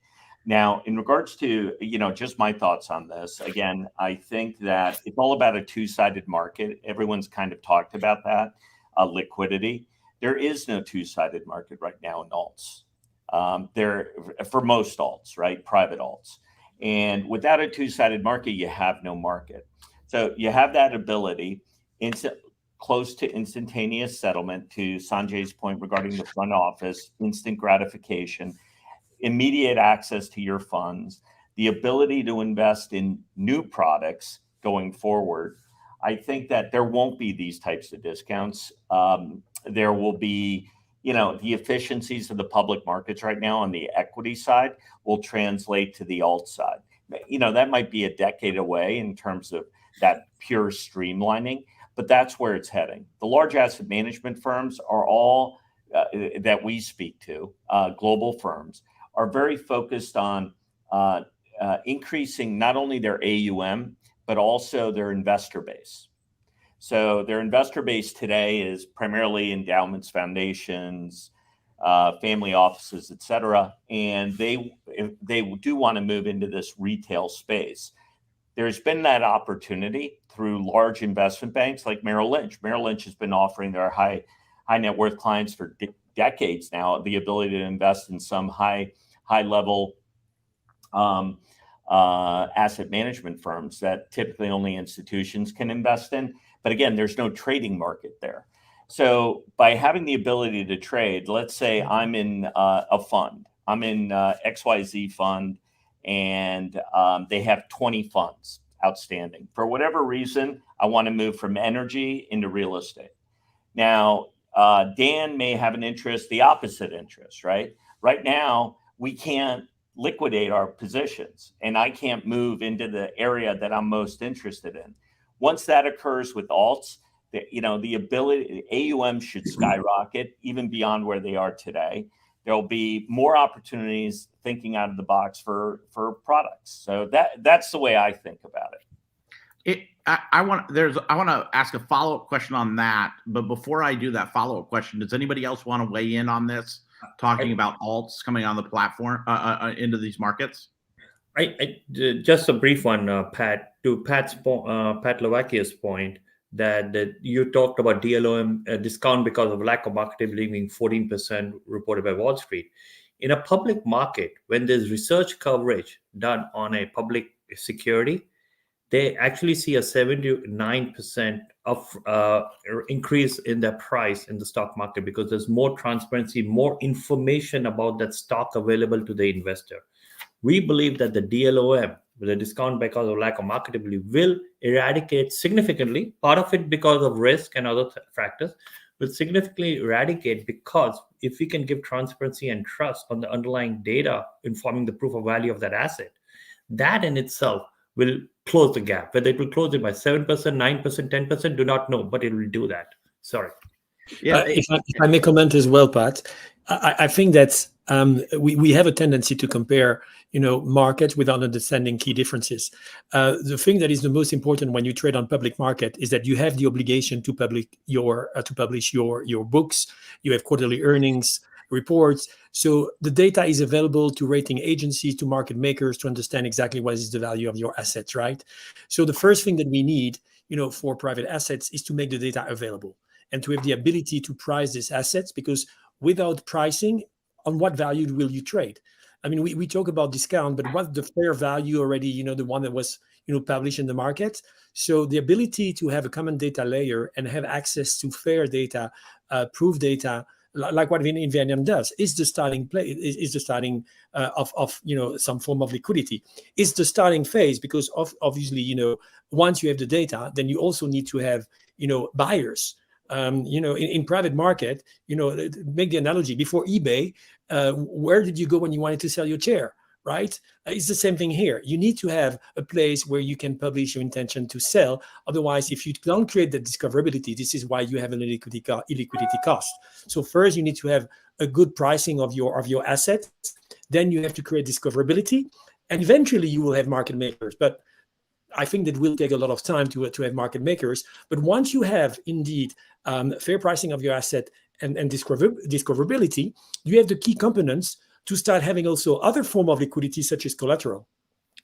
Now, in regards to, just my thoughts on this, again, I think that it's all about a two-sided market. Everyone's kind of talked about that, liquidity. There is no two-sided market right now in alts. For most alts, right? Private alts. And without a two-sided market, you have no market. So you have that ability close to instantaneous settlement, to Sanjay's point regarding the front office, instant gratification, immediate access to your funds, the ability to invest in new products going forward. I think that there won't be these types of discounts. There will be, the efficiencies of the public markets right now on the equity side will translate to the alt side. That might be a decade away in terms of that pure streamlining, but that's where it's heading. The large asset management firms are all that we speak to, global firms, are very focused on increasing not only their AUM, but also their investor base. So their investor base today is primarily endowments, foundations, family offices, et cetera. And they do want to move into this retail space. There's been that opportunity through large investment banks like Merrill Lynch. Merrill Lynch has been offering their high net worth clients for decades now the ability to invest in some high level asset management firms that typically only institutions can invest in. But again, there's no trading market there. So by having the ability to trade, let's say I'm in a fund, I'm in XYZ fund, and they have 20 funds outstanding. For whatever reason, I want to move from energy into real estate. Now, Dan may have an interest, the opposite interest, right? Right now, we can't liquidate our positions, and I can't move into the area that I'm most interested in. Once that occurs with alts, the ability, AUM should skyrocket even beyond where they are today. There'll be more opportunities thinking out of the box for products. So that's the way I think about it. I want to ask a follow-up question on that, but before I do that follow-up question, does anybody else want to weigh in on this, talking about alts coming on the platform into these markets? Just a brief one, Pat. To Pat Levakia's point, that you talked about DLOM discount because of lack of marketability being 14% reported by Wall Street. In a public market, when there's research coverage done on a public security, they actually see a 79% of increase in their price in the stock market because there's more transparency, more information about that stock available to the investor. We believe that the DLOM, the discount because of lack of marketability, will eradicate significantly, part of it because of risk and other factors, will significantly eradicate because if we can give transparency and trust on the underlying data informing the proof of value of that asset, that in itself will close the gap. Whether it will close it by 7%, 9%, 10%, do not know, but it will do that. Sorry. Yeah, if I may comment as well, Pat, I think that we have a tendency to compare, markets without understanding key differences. The thing that is the most important when you trade on public market is that you have the obligation to publish your books. You have quarterly earnings reports. So the data is available to rating agencies, to market makers, to understand exactly what is the value of your assets, right? So the first thing that we need, for private assets is to make the data available and to have the ability to price these assets, because without pricing, on what value will you trade? I mean, we talk about discount, but what's the fair value already, the one that was, published in the market? So the ability to have a common data layer and have access to fair data, proof data, like what Inveniam does, is the starting place, is the starting of some form of liquidity. It's the starting phase, because obviously, once you have the data, then you also need to have, buyers. In private market, make the analogy, before eBay, where did you go when you wanted to sell your chair, right? It's the same thing here. You need to have a place where you can publish your intention to sell. Otherwise, if you don't create the discoverability, this is why you have an illiquidity cost. So first, you need to have a good pricing of your assets. Then you have to create discoverability, and eventually you will have market makers. But I think that will take a lot of time to have market makers. But once you have indeed fair pricing of your asset and discoverability, you have the key components to start having also other form of liquidity, such as collateral.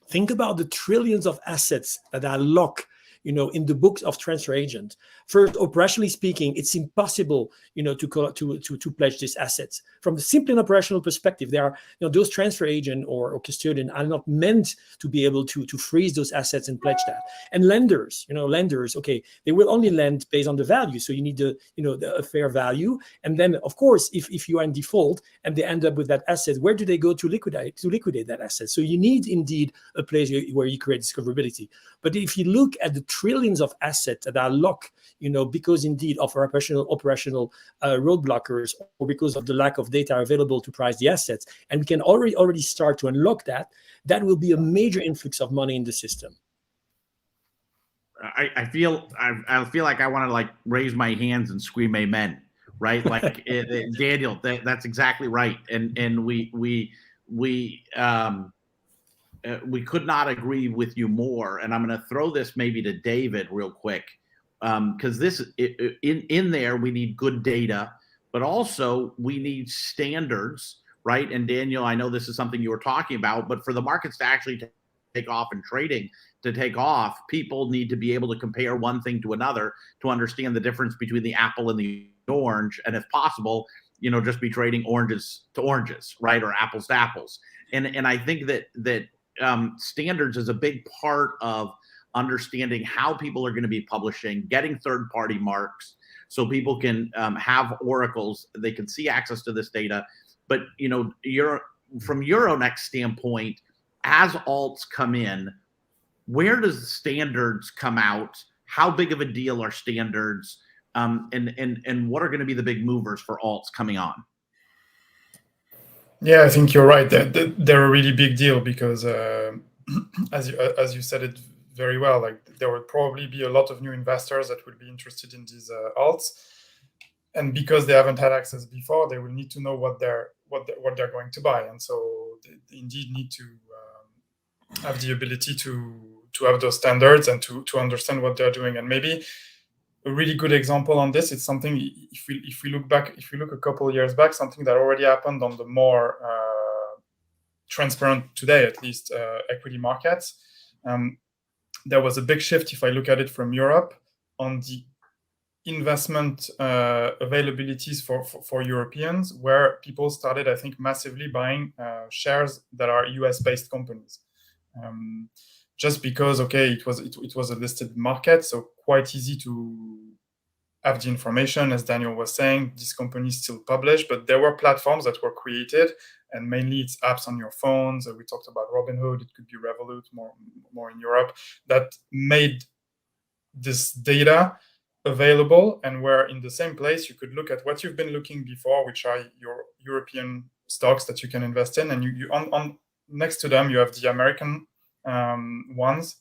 Think about the trillions of assets that are locked, in the books of transfer agent. First, operationally speaking, it's impossible, to pledge these assets. From the simply an operational perspective, there are, those transfer agent or custodian are not meant to be able to freeze those assets and pledge that. And lenders, okay, they will only lend based on the value. So you need a fair value. And then, of course, if you are in default and they end up with that asset, where do they go to liquidate that asset? So you need indeed a place where you create discoverability. But if you look at the trillions of assets that are locked, because indeed of operational roadblockers, or because of the lack of data available to price the assets, and we can already start to unlock that will be a major influx of money in the system. I feel like I want to raise my hands and scream amen, right? Like Daniel, that's exactly right. And we could not agree with you more. And I'm going to throw this maybe to David real quick, because in there we need good data, but also we need standards, right? And Daniel, I know this is something you were talking about, but for the markets to actually take off and trading to take off, people need to be able to compare one thing to another to understand the difference between the apple and the orange, and if possible, just be trading oranges to oranges, right, or apples to apples. And I think that standards is a big part of understanding how people are going to be publishing, getting third-party marks, so people can have oracles, they can see access to this data. But from Euronext standpoint, as alts come in, where does the standards come out? How big of a deal are standards? And what are going to be the big movers for alts coming on? Yeah, I think you're right. They're a really big deal because, as you said it very well, there would probably be a lot of new investors that would be interested in these alts, and because they haven't had access before, they will need to know what they're going to buy, and so they indeed need to have the ability to have those standards and to understand what they're doing. And maybe a really good example on this, it's something, if we look a couple of years back, something that already happened on the more transparent, today at least, equity markets. There was a big shift, if I look at it from Europe, on the investment availabilities for Europeans, where people started, I think, massively buying shares that are US-based companies. Just because, okay, it was a listed market, so quite easy to have the information. As Daniel was saying, these companies still publish, but there were platforms that were created, and mainly it's apps on your phones. We talked about Robinhood, it could be Revolut, more in Europe, that made this data available, and where in the same place you could look at what you've been looking before, which are your European stocks that you can invest in, and you on next to them you have the American ones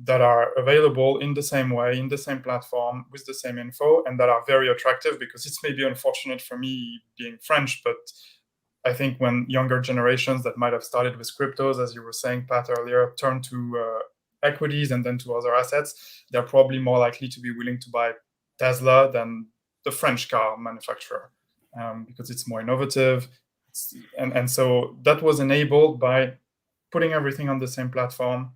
that are available in the same way, in the same platform, with the same info, and that are very attractive, because it's maybe unfortunate for me being French, but I think when younger generations that might have started with cryptos, as you were saying, Pat, earlier, turn to equities and then to other assets, they're probably more likely to be willing to buy Tesla than the French car manufacturer, because it's more innovative. And so that was enabled by putting everything on the same platform,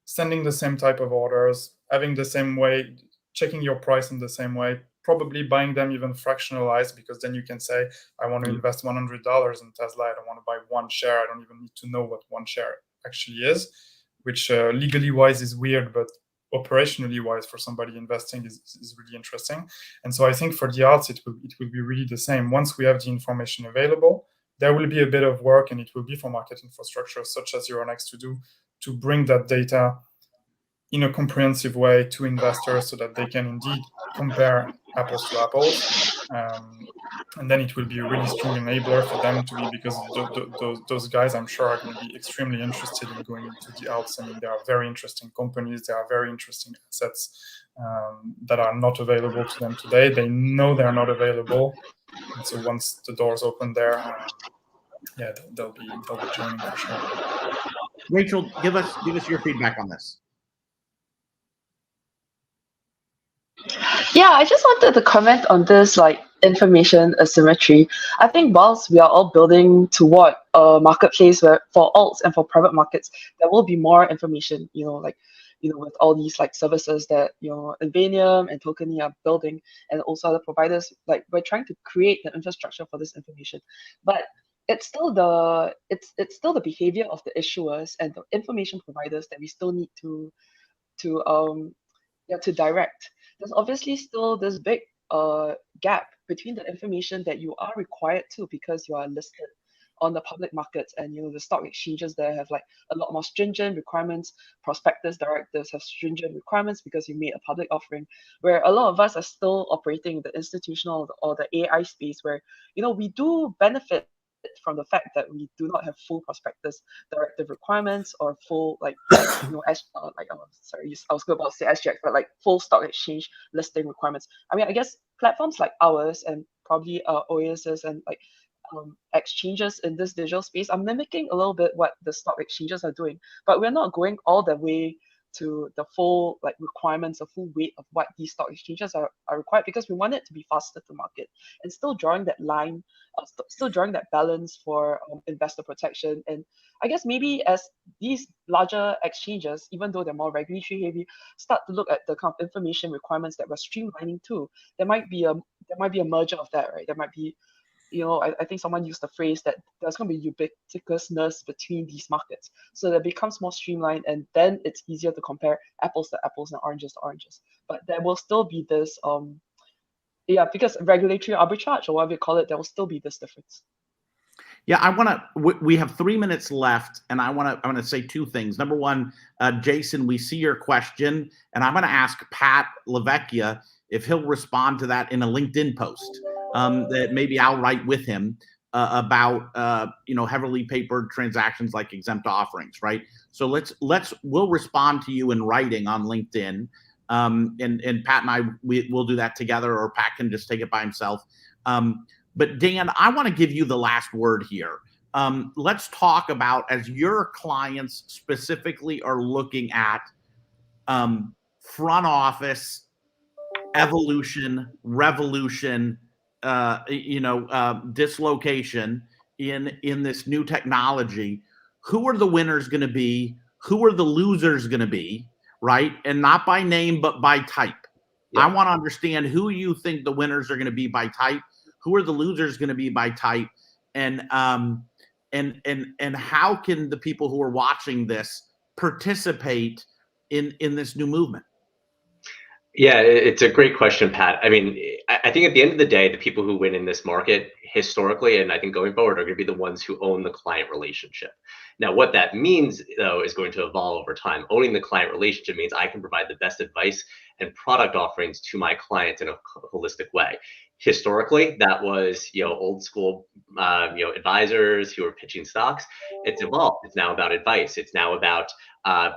sending the same type of orders, having the same way, checking your price in the same way, probably buying them even fractionalized, because then you can say, I want to invest $100 in Tesla. I don't want to buy one share. I don't even need to know what one share actually is, which legally wise is weird, but operationally wise for somebody investing is really interesting. And so I think for the alts, it will be really the same. Once we have the information available, there will be a bit of work, and it will be for market infrastructure such as Euronext to bring that data in a comprehensive way to investors so that they can indeed compare apples to apples. And then it will be a really strong enabler for them to be, because those guys, I'm sure, are going to be extremely interested in going into the alts. I mean, there are very interesting companies, there are very interesting assets that are not available to them today. They know they're not available. And so once the doors open there, yeah, they'll be joining for sure. Rachel, give us your feedback on this. Yeah, I just wanted to comment on this, like, information asymmetry. I think whilst we are all building toward a marketplace where for alts and for private markets, there will be more information, with all these like services that, Inveniam and Tokeny are building, and also other providers, like, we're trying to create the infrastructure for this information. But it's still the behavior of the issuers and the information providers that we still need to direct. There's obviously still this big gap between the information that you are required to, because you are listed on the public markets, and the stock exchanges there have like a lot more stringent requirements. Prospectus directives have stringent requirements because you made a public offering, where a lot of us are still operating in the institutional or the AI space, where we do benefit from the fact that we do not have full prospectus directive requirements or full I was going to say SDAX, but like full stock exchange listing requirements. I mean, I guess platforms like ours and probably Oasis and like exchanges in this digital space are mimicking a little bit what the stock exchanges are doing, but we're not going all the way to the full requirements, of full weight of what these stock exchanges are required, because we want it to be faster to market, and still drawing that line, still drawing that balance for investor protection. And I guess maybe as these larger exchanges, even though they're more regulatory heavy, start to look at the kind of information requirements that we're streamlining too, there might be a merger of that, right? There might be, I think someone used the phrase that there's going to be ubiquitousness between these markets, so that it becomes more streamlined, and then it's easier to compare apples to apples and oranges to oranges. But there will still be this, because regulatory arbitrage, or whatever you call it, there will still be this difference. Yeah, we have 3 minutes left, and I want to say two things. Number one, Jason, we see your question, and I'm going to ask Pat Lavecchia if he'll respond to that in a LinkedIn post. That maybe I'll write with him about heavily papered transactions like exempt offerings, right? So we'll respond to you in writing on LinkedIn, and Pat and I we'll do that together, or Pat can just take it by himself. But Dan, I want to give you the last word here. Let's talk about, as your clients specifically are looking at front office evolution, revolution, dislocation in this new technology. Who are the winners going to be? Who are the losers going to be? Right, and not by name but by type. Yeah. I want to understand who you think the winners are going to be by type. Who are the losers going to be by type? And how can the people who are watching this participate in this new movement? Yeah, it's a great question, Pat. I mean, I think at the end of the day, the people who win in this market historically, and I think going forward, are going to be the ones who own the client relationship. Now, what that means, though, is going to evolve over time. Owning the client relationship means I can provide the best advice and product offerings to my clients in a holistic way. Historically, that was, old school, advisors who were pitching stocks. It's evolved. It's now about advice. It's now about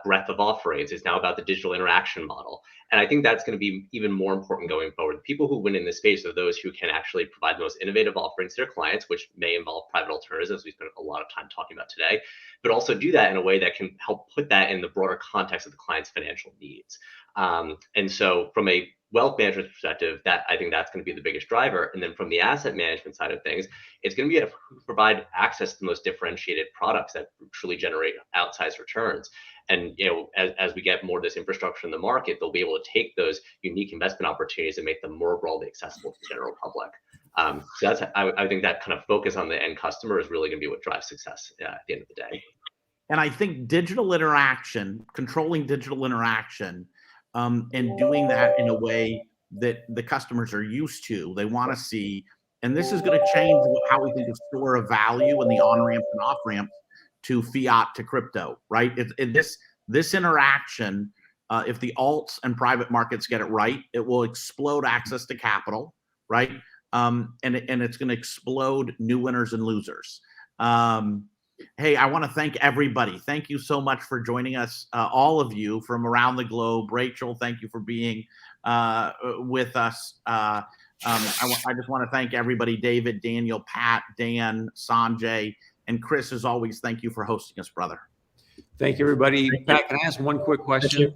breadth of offerings. It's now about the digital interaction model. And I think that's going to be even more important going forward. The people who win in this space are those who can actually provide the most innovative offerings to their clients, which may involve private alternatives, as we spent a lot of time talking about today, but also do that in a way that can help put that in the broader context of the client's financial needs. And so from a wealth management perspective, I think that's going to be the biggest driver. And then from the asset management side of things, it's going to be able to provide access to the most differentiated products that truly generate outsized returns. And as we get more of this infrastructure in the market, they'll be able to take those unique investment opportunities and make them more broadly accessible to the general public. So I think that kind of focus on the end customer is really going to be what drives success at the end of the day. And I think digital interaction, controlling digital interaction, and doing that in a way that the customers are used to, they want to see, and this is going to change how we think of store of value and the on-ramps and off-ramps to fiat to crypto, right? This interaction, if the alts and private markets get it right, it will explode access to capital, right? And it's going to explode new winners and losers. Hey, I want to thank everybody. Thank you so much for joining us, all of you from around the globe. Rachel, thank you for being with us. I just want to thank everybody, David, Daniel, Pat, Dan, Sanjay, and Chris, as always, thank you for hosting us, brother. Thank you, everybody. Pat, can I ask one quick question?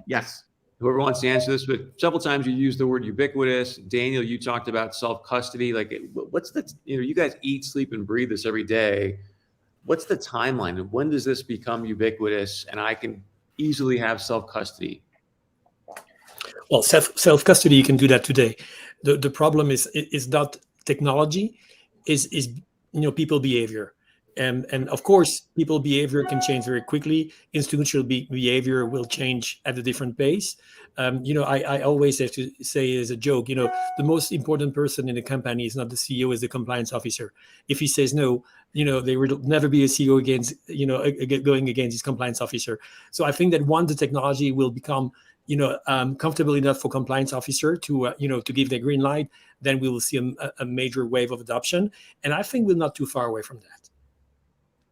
Yes. Whoever wants to answer this, but several times you used the word ubiquitous. Daniel, you talked about self-custody. Like, what's the, you guys eat, sleep, and breathe this every day. What's the timeline? And when does this become ubiquitous and I can easily have self-custody? Well, self-custody, you can do that today. The problem is not technology, is people behavior. And of course, people behavior can change very quickly. Institutional behavior will change at a different pace. I always have to say as a joke, the most important person in the company is not the CEO, is the compliance officer. If he says no, there will never be a CEO against, going against his compliance officer. So I think that once the technology will become, comfortable enough for compliance officer to give the green light, then we will see a major wave of adoption. And I think we're not too far away from that.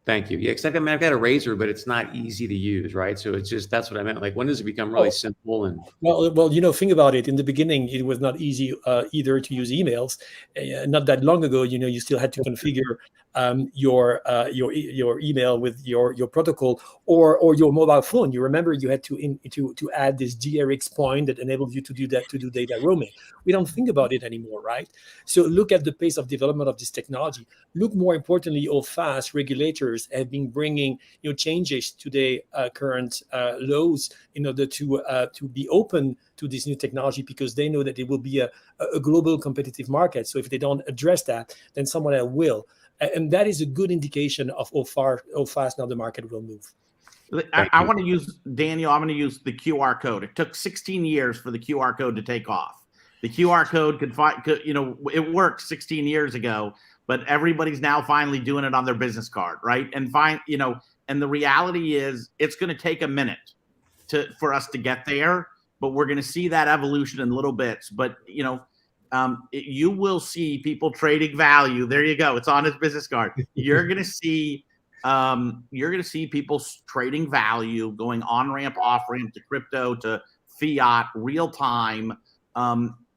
Thank you. Yeah, because I've got a razor, but it's not easy to use, right? So it's just, that's what I meant. Like, when does it become really simple? And well, think about it. In the beginning, it was not easy either to use emails. Not that long ago, you still had to configure your email with your protocol or your mobile phone. You remember you had to add this GRX point that enabled you to do data roaming. We don't think about it anymore, right? So look at the pace of development of this technology. Look more importantly how fast regulators have been bringing changes to the current laws in order to be open to this new technology, because they know that it will be a global competitive market. So if they don't address that, then someone else will. And that is a good indication of how fast now the market will move. I want to use, Daniel, I'm going to use the QR code. It took 16 years for the QR code to take off. The QR code it worked 16 years ago, but everybody's now finally doing it on their business card, right? And and the reality is it's going to take a minute for us to get there, but we're going to see that evolution in little bits. But you will see people trading value. There you go. It's on his business card. You're going to see people trading value, going on ramp, off ramp to crypto, to fiat, real time,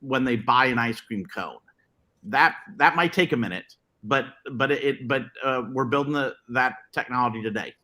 when they buy an ice cream cone. That might take a minute, but we're building that technology today.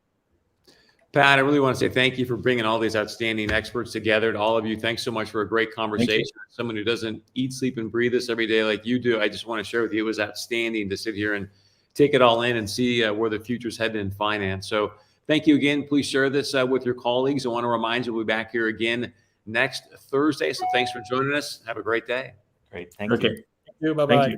Pat, I really want to say thank you for bringing all these outstanding experts together. To all of you, thanks so much for a great conversation. Someone who doesn't eat, sleep, and breathe this every day like you do, I just want to share with you, it was outstanding to sit here and take it all in and see where the future's headed in finance. So thank you again. Please share this with your colleagues. I want to remind you, we'll be back here again next Thursday. So thanks for joining us. Have a great day. Great. Thank you. Thank you. Bye-bye.